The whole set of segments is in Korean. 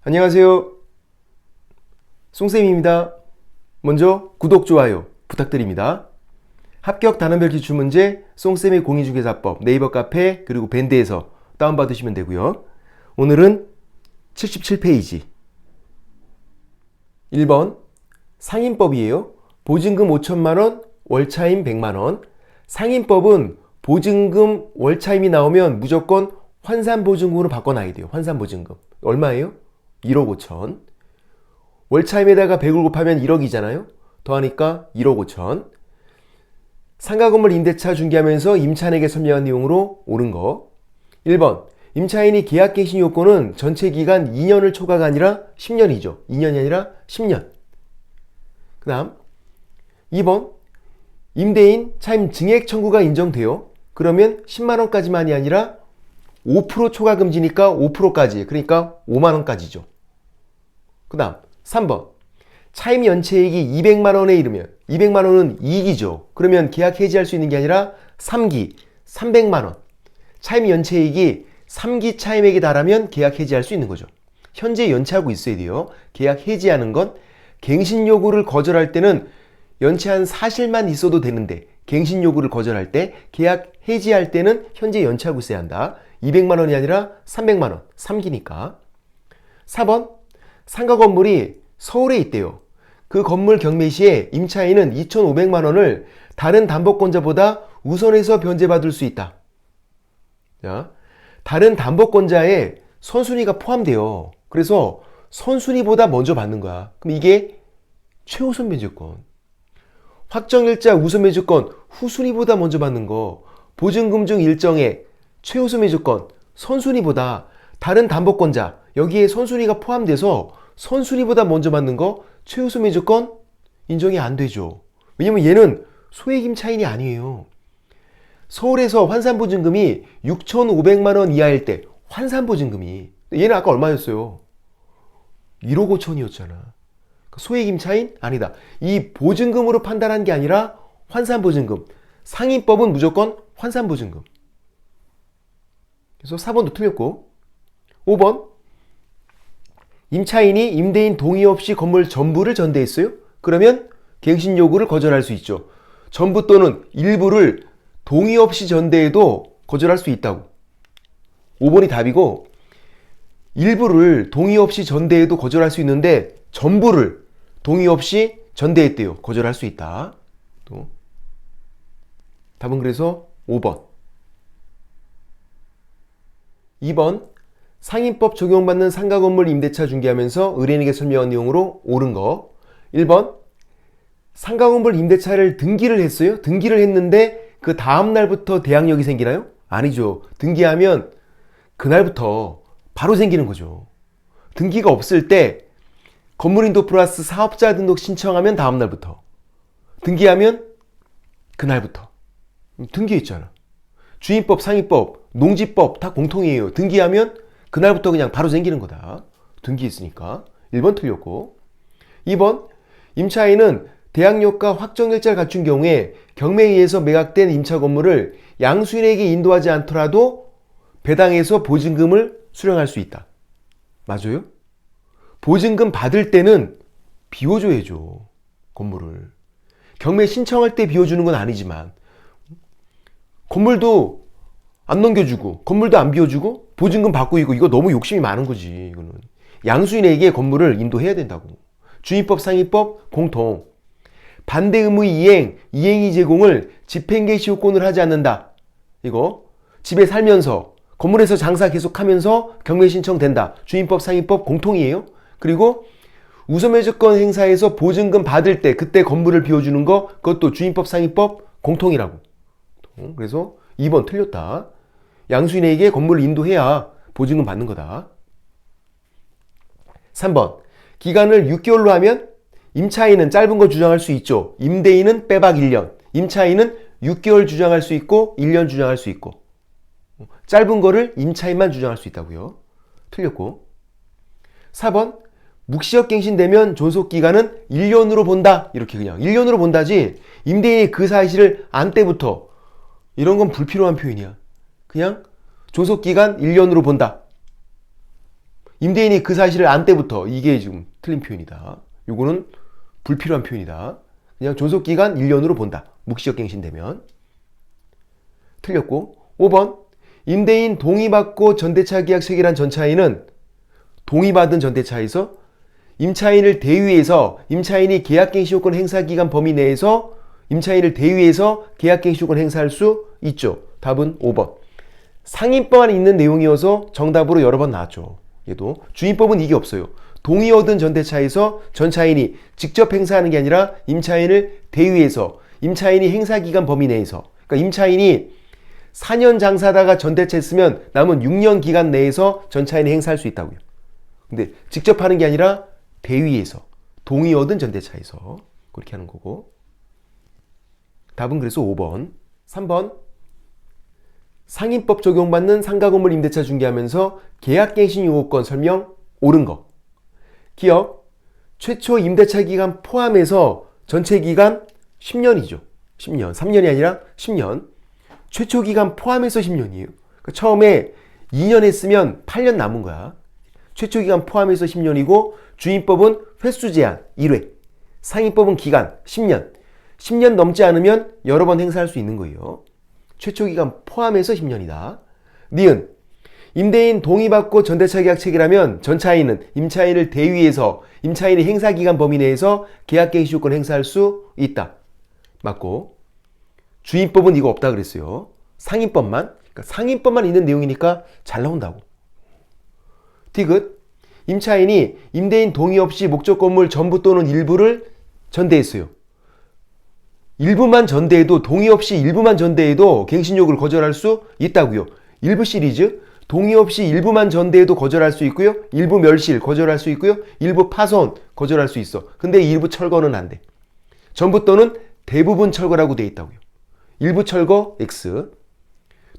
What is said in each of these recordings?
안녕하세요. 송쌤입니다. 먼저 구독, 좋아요 부탁드립니다. 합격 단원별 기출문제 송쌤의 공인중개사법 네이버 카페 그리고 밴드에서 다운받으시면 되고요. 오늘은 77페이지 1번 상인법이에요. 보증금 5천만원, 월차임 100만원. 상인법은 보증금 월차임이 나오면 무조건 환산보증금으로 바꿔놔야 돼요. 환산보증금. 얼마예요? 1억 5천. 월차임에다가 100을 곱하면 1억이잖아요. 더하니까 1억 5천. 상가건물 임대차 중개하면서 임차인에게 설명한 내용으로 옳은 거. 1번 임차인이 계약갱신 요건은 전체 기간 2년을 초과가 아니라 10년이죠. 2년이 아니라 10년. 그 다음 2번 임대인 차임 증액 청구가 인정돼요. 그러면 10만원까지만이 아니라 5% 초과 금지니까 5%까지, 그러니까 5만원까지죠. 그 다음 3번 차임 연체액이 200만원에 이르면 200만원은 이익이죠. 그러면 계약 해지할 수 있는 게 아니라 3기 300만원. 차임 연체액이 3기 차임액에 달하면 계약 해지할 수 있는 거죠. 현재 연체하고 있어야 돼요. 계약 해지하는 건 갱신 요구를 거절할 때는 연체한 사실만 있어도 되는데 갱신 요구를 거절할 때, 계약 해지할 때는 현재 연체하고 있어야 한다. 200만원이 아니라 300만원, 3기니까. 4번 상가 건물이 서울에 있대요. 그 건물 경매 시에 임차인은 2,500만원을 다른 담보권자보다 우선해서 변제받을 수 있다. 자, 다른 담보권자에 선순위가 포함돼요. 그래서 선순위보다 먼저 받는 거야. 그럼 이게 최우선 변제권. 확정일자 우선 변제권 후순위보다 먼저 받는 거. 보증금 중 일정의 최우선 변제권 선순위보다 다른 담보권자 여기에 선순위가 포함돼서 선순위보다 먼저 받는 거 최우선 변제권 인정이 안 되죠. 왜냐면 얘는 소액 임차인이 아니에요. 서울에서 환산보증금이 6,500만원 이하일 때 환산보증금이, 얘는 아까 얼마였어요? 1억 5천이었잖아. 소액 임차인? 아니다. 이 보증금으로 판단한 게 아니라 환산보증금. 상인법은 무조건 환산보증금. 그래서 4번도 틀렸고. 5번 임차인이 임대인 동의 없이 건물 전부를 전대했어요? 그러면 갱신 요구를 거절할 수 있죠. 전부 또는 일부를 동의 없이 전대해도 거절할 수 있다고. 5번이 답이고, 일부를 동의 없이 전대해도 거절할 수 있는데 전부를 동의 없이 전대했대요. 거절할 수 있다. 또 답은 그래서 5번. 2번 상인법 적용받는 상가건물 임대차 중개하면서 의뢰인에게 설명한 내용으로 옳은 거. 1번 상가건물 임대차를 등기를 했어요. 등기를 했는데 그 다음 날부터 대항력이 생기나요? 아니죠. 등기하면 그날부터 바로 생기는 거죠. 등기가 없을 때 건물인도 플러스 사업자 등록 신청하면 다음 날부터, 등기하면 그날부터. 등기했잖아. 주인법, 상인법, 농지법 다 공통이에요. 등기하면 그날부터 그냥 바로 생기는 거다. 등기했으니까. 1번 틀렸고. 2번 임차인은 대항력과 확정일자를 갖춘 경우에 경매에 의해서 매각된 임차 건물을 양수인에게 인도하지 않더라도 배당해서 보증금을 수령할 수 있다. 맞아요? 보증금 받을 때는 비워줘야죠. 건물을. 경매 신청할 때 비워주는 건 아니지만 건물도 안 넘겨주고 건물도 안 비워주고 보증금 받고 있고, 이거 너무 욕심이 많은 거지. 이거는 양수인에게 건물을 인도해야 된다고. 주인법, 상인법 공통. 반대 의무의 이행, 이행이 제공을 집행개시효권을 하지 않는다. 이거 집에 살면서 건물에서 장사 계속하면서 경매 신청된다. 주인법, 상인법 공통이에요. 그리고 우선매주권 행사에서 보증금 받을 때 그때 건물을 비워주는 거, 그것도 주인법, 상인법 공통이라고. 그래서 2번 틀렸다. 양수인에게 건물을 인도해야 보증금 받는 거다. 3번 기간을 6개월로 하면 임차인은 짧은 거 주장할 수 있죠. 임대인은 빼박 1년. 임차인은 6개월 주장할 수 있고 1년 주장할 수 있고. 짧은 거를 임차인만 주장할 수 있다고요. 틀렸고. 4번 묵시적 갱신되면 존속기간은 1년으로 본다. 이렇게 그냥 1년으로 본다지 임대인이 그 사실을 안 때부터, 이런 건 불필요한 표현이야. 그냥 존속기간 1년으로 본다. 임대인이 그 사실을 안 때부터, 이게 지금 틀린 표현이다. 요거는 불필요한 표현이다. 그냥 존속기간 1년으로 본다. 묵시적 갱신되면. 틀렸고. 5번 임대인 동의받고 전대차 계약 체결한 전차인은 동의받은 전대차에서 임차인을 대위해서 임차인이 계약갱신요건 행사기간 범위 내에서 임차인을 대위해서 계약갱신요건 행사할 수 있죠. 답은 5번. 상임법안에 있는 내용이어서 정답으로 여러 번 나왔죠. 얘도 주임법은 이게 없어요. 동의 얻은 전대차에서 전차인이 직접 행사하는 게 아니라 임차인을 대위해서 임차인이 행사기간 범위 내에서, 그러니까 임차인이 4년 장사다가 전대차 했으면 남은 6년 기간 내에서 전차인이 행사할 수 있다고요. 근데 직접 하는 게 아니라 대위에서, 동의 얻은 전대차에서 그렇게 하는 거고. 답은 그래서 5번. 3번 상임법 적용받는 상가건물 임대차 중개하면서 계약갱신 요구권 설명 옳은 거. 기억, 최초 임대차 기간 포함해서 전체 기간 10년이죠. 10년. 3년이 아니라 10년. 최초 기간 포함해서 10년이에요. 그러니까 처음에 2년 했으면 8년 남은 거야. 최초 기간 포함해서 10년이고 주임법은 횟수 제한 1회. 상임법은 기간 10년. 10년 넘지 않으면 여러 번 행사할 수 있는 거예요. 최초 기간 포함해서 10년이다. 니은 임대인 동의받고 전대차 계약 체결하면 전차인은 임차인을 대위해서 임차인의 행사기간 범위 내에서 계약갱신요건 행사할 수 있다. 맞고. 주임법은 이거 없다 그랬어요. 상임법만. 그러니까 상임법만 있는 내용이니까 잘 나온다고. 디귿 임차인이 임대인 동의 없이 목적 건물 전부 또는 일부를 전대했어요. 일부만 전대해도, 동의 없이 일부만 전대해도 갱신 요구를 거절할 수 있다고요. 일부 시리즈 동의 없이 일부만 전대해도 거절할 수 있고요. 일부 멸실 거절할 수 있고요. 일부 파손 거절할 수 있어. 근데 일부 철거는 안 돼. 전부 또는 대부분 철거라고 돼 있다고요. 일부 철거 X.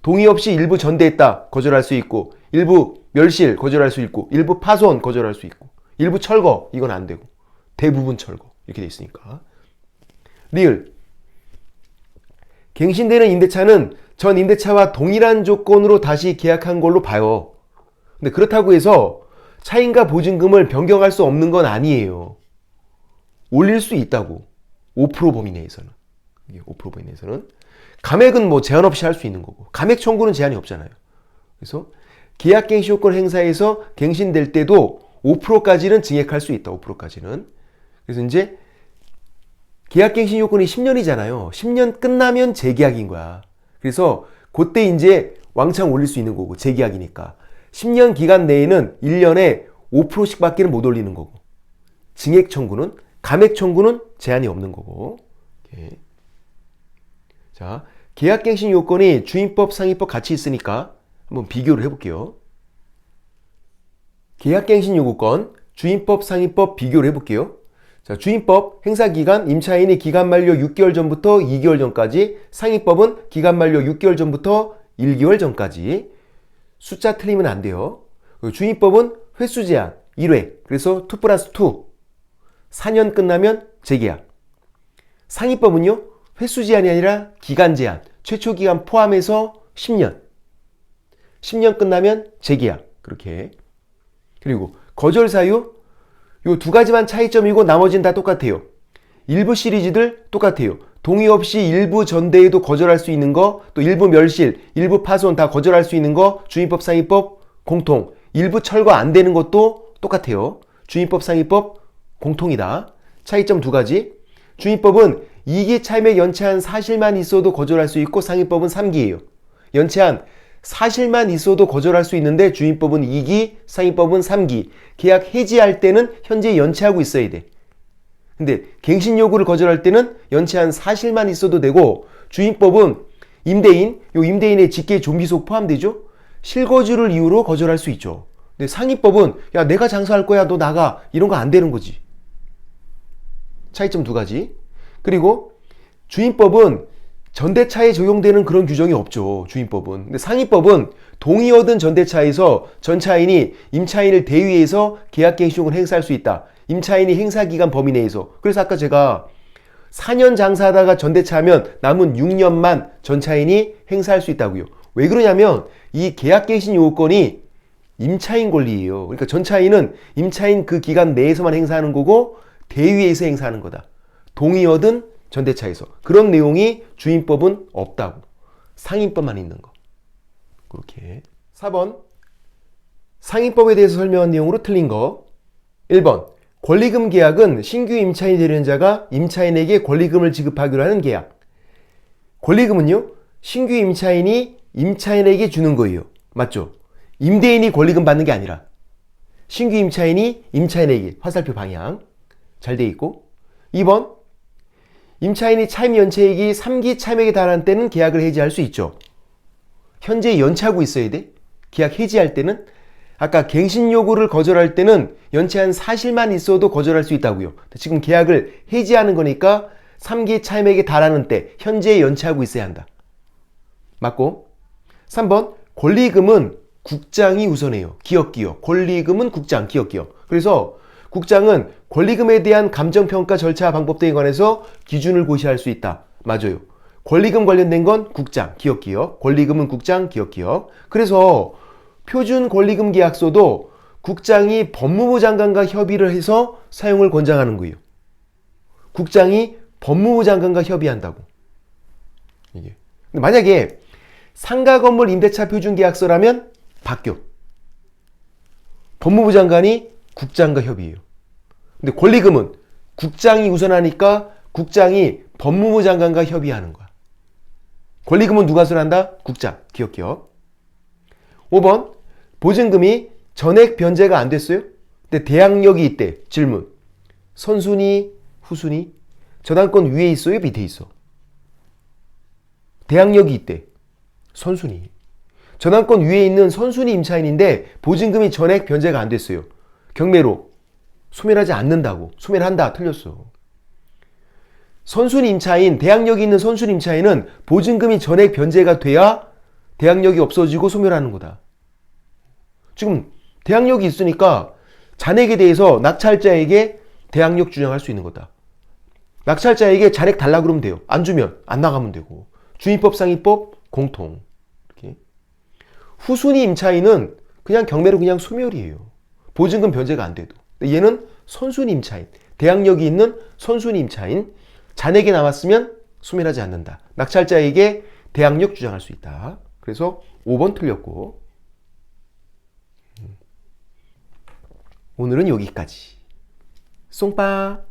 동의 없이 일부 전대했다 거절할 수 있고, 일부 멸실 거절할 수 있고, 일부 파손 거절할 수 있고, 일부 철거 이건 안 되고, 대부분 철거 이렇게 돼 있으니까. 리을 갱신되는 임대차는 전 임대차와 동일한 조건으로 다시 계약한 걸로 봐요. 근데 그렇다고 해서 차임과 보증금을 변경할 수 없는 건 아니에요. 올릴 수 있다고. 5% 범위 내에서는. 5% 범위 내에서는. 감액은 뭐 제한 없이 할 수 있는 거고. 감액 청구는 제한이 없잖아요. 그래서 계약갱신요건 행사에서 갱신될 때도 5%까지는 증액할 수 있다. 5%까지는. 그래서 이제 계약갱신 요건이 10년이잖아요. 10년 끝나면 재계약인 거야. 그래서 그때 이제 왕창 올릴 수 있는 거고, 재계약이니까. 10년 기간 내에는 1년에 5%씩 밖에는 못 올리는 거고. 증액 청구는, 감액 청구는 제한이 없는 거고. 이렇게. 자, 계약갱신 요건이 주임법, 상임법 같이 있으니까 한번 비교를 해볼게요. 계약갱신 요구권, 주임법, 상임법 비교를 해볼게요. 자, 주임법 행사기간 임차인이 기간 만료 6개월 전부터 2개월 전까지, 상임법은 기간 만료 6개월 전부터 1개월 전까지. 숫자 틀리면 안 돼요. 주임법은 횟수 제한 1회. 그래서 2+2. 4년 끝나면 재계약. 상임법은요, 횟수 제한이 아니라 기간 제한. 최초 기간 포함해서 10년. 10년 끝나면 재계약. 그렇게. 그리고 거절 사유 요 두 가지만 차이점이고 나머지는 다 똑같아요. 일부 시리즈들 똑같아요. 동의 없이 일부 전대에도 거절할 수 있는 거, 또 일부 멸실, 일부 파손 다 거절할 수 있는 거, 주임법, 상임법 공통. 일부 철거 안 되는 것도 똑같아요. 주임법, 상임법 공통이다. 차이점 두 가지. 주임법은 2기 차임액 연체한 사실만 있어도 거절할 수 있고, 상임법은 3기예요. 연체한 사실만 있어도 거절할 수 있는데 주임법은 2기, 상임법은 3기. 계약 해지할 때는 현재 연체하고 있어야 돼. 근데 갱신 요구를 거절할 때는 연체한 사실만 있어도 되고, 주임법은 임대인의 직계 좀비속 포함되죠? 실거주를 이유로 거절할 수 있죠. 근데 상임법은 야, 내가 장사할 거야, 너 나가, 이런 거 안 되는 거지. 차이점 두 가지. 그리고 주임법은 전대차에 적용되는 그런 규정이 없죠. 주임법은. 근데 상임법은 동의 얻은 전대차에서 전차인이 임차인을 대위해서 계약갱신요건을 행사할 수 있다. 임차인이 행사기간 범위 내에서. 그래서 아까 제가 4년 장사하다가 전대차 하면 남은 6년만 전차인이 행사할 수 있다고요. 왜 그러냐면 이 계약갱신 요건이 임차인 권리예요. 그러니까 전차인은 임차인 그 기간 내에서만 행사하는 거고 대위에서 행사하는 거다. 동의어든 전대차에서. 그런 내용이 주임법은 없다고. 상임법만 있는 거. 그렇게. 4번. 상임법에 대해서 설명한 내용으로 틀린 거. 1번. 권리금 계약은 신규 임차인이 되려는 자가 임차인에게 권리금을 지급하기로 하는 계약. 권리금은요, 신규 임차인이 임차인에게 주는 거예요. 맞죠? 임대인이 권리금 받는 게 아니라 신규 임차인이 임차인에게. 화살표 방향 잘 돼 있고. 2번. 임차인이 차임 연체액이 3기 차임액에 달하는 때는 계약을 해지할 수 있죠. 현재 연체하고 있어야 돼. 계약 해지할 때는. 아까 갱신 요구를 거절할 때는 연체한 사실만 있어도 거절할 수 있다고요. 지금 계약을 해지하는 거니까 3기 차임액에 달하는 때 현재 연체하고 있어야 한다. 맞고. 3번. 권리금은 국장이 우선해요. 기업. 권리금은 국장, 기업. 그래서 국장은 권리금에 대한 감정평가 절차 방법 등에 관해서 기준을 고시할 수 있다. 맞아요. 권리금 관련된 건 국장, 기업. 권리금은 국장, 기업. 그래서 표준 권리금 계약서도 국장이 법무부 장관과 협의를 해서 사용을 권장하는 거예요. 국장이 법무부 장관과 협의한다고. 이게. 근데 만약에 상가 건물 임대차 표준 계약서라면 바뀌어. 법무부 장관이 국장과 협의해요. 근데 권리금은 국장이 우선하니까 국장이 법무부 장관과 협의하는 거야. 권리금은 누가 수반한다? 국장, 기업. 5번. 보증금이 전액 변제가 안 됐어요? 근데 대항력이 있대. 질문. 선순위, 후순위? 저당권 위에 있어요? 밑에 있어? 대항력이 있대. 선순위. 저당권 위에 있는 선순위 임차인인데 보증금이 전액 변제가 안 됐어요. 경매로 소멸하지 않는다고. 소멸한다. 틀렸어. 선순위 임차인, 대항력이 있는 선순위 임차인은 보증금이 전액 변제가 돼야 대항력이 없어지고 소멸하는 거다. 지금 대항력이 있으니까 잔액에 대해서 낙찰자에게 대항력 주장할 수 있는 거다. 낙찰자에게 잔액 달라 그러면 돼요. 안 주면 안 나가면 되고. 주임법, 상임법 공통. 이렇게. 후순위 임차인은 그냥 경매로 그냥 소멸이에요. 보증금 변제가 안 돼도. 얘는 선순위 임차인, 대항력이 있는 선순위 임차인, 잔액이 남았으면 소멸하지 않는다. 낙찰자에게 대항력 주장할 수 있다. 그래서 5번 틀렸고. 오늘은 여기까지. 쏭빠.